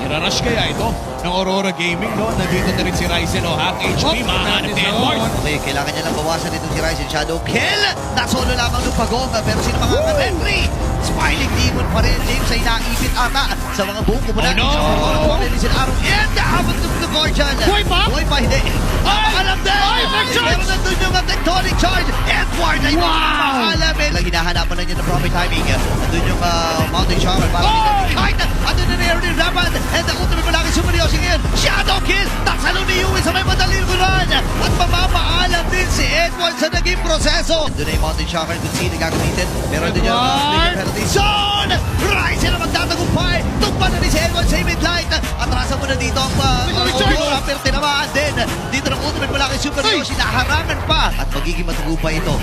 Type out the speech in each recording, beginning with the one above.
Rush kaya ito ng Aurora Gaming, no? Nandito na rin si Ryzen, no? Hack HP, mahanap ni Edward. Okay, kailangan niya lang bawasan dito si Ryzen. Shadow kill! Nasolo lamang ng Pagong, pero sino mga ka-referee? Smiling Demon pa rin. James ay naipit ata sa mga buong kumunan. Oh, no! Sa Arrow and habang tumutugor dyan. Buhay pa? Buhay pa, hindi. Alam din! Pero nandun yung tectonic charge. Edward ay makakalamin. Lang hinahanapan na niya ng proper timing. Nandun yung mountain shower. Kahit ano na rin yung laban. And the ultimate malaki Super Yoshi ngayon. Shadow kill! Tasalo ni Yui sa may madaling run. At mamamaalam din si Edward sa naging proseso. Nandun na yung mountain shower kung sino gagamitin. Pero nandun yung penalty zone. Ryzen na magtatagumpay. Tukpan na ni si Edward sa midlight. Atrasan mo na dito ang Aurora. Pero tinamaan din. Dito ng ultimate malaki Super Yoshi. Naharangan pa. At magiging matagumpay ito.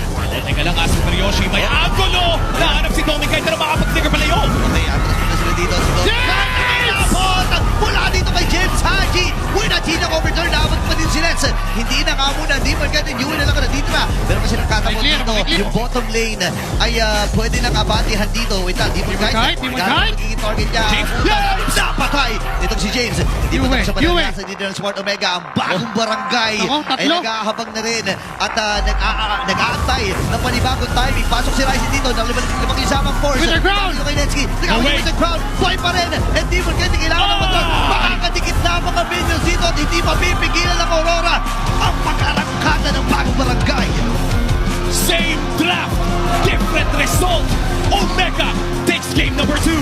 Teka lang, Super Yoshi, may angulo! Nahanap si Tommy kahit na makapag-trigger pala yun! Okay, atras mo na sila dito. Si Don. Mula dito kay James Haji. Winachina overturn. Naabot pa din si Nets. Hindi na nga muna. Di man ganyan. Yun na lang na dito na. Pero kasi nagkatapot dito. Yung bottom lane ay pwede nang abatihan dito. Wait lang. Di mo kahit. Magiging target niya. Napatay. Itong si James. Hindi mo sa panalasa dito ng Smart Omega. Ang bagong barangay ay nag-ahabang na rin. At nag-aantay ng panibagong timing. Pasok si Ryzen dito. Limang isamang force. With the crowd! Dito kay Netsky. With the crowd. Buhay pa rin. And di mo ganyan. Kailangan ng matras. Makakadikit na mga minions dito at hindi mapipigilan ng Aurora ang pag-arangkada ng bagong barangay. Same draft, different result. Omega takes game number 2.